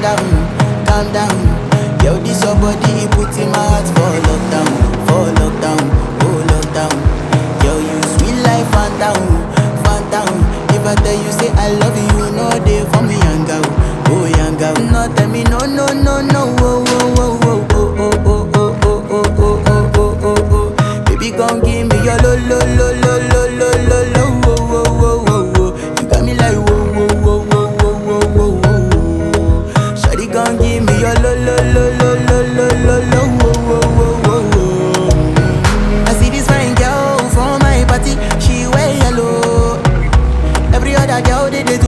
calm down. Yo, this your body, it put in my heart for lockdown, oh lockdown. Yo, you sweet life, phantom, phantom. If I tell you say I love you, no day for me, young girl, oh young girl. No tell me no, no, no, no, oh,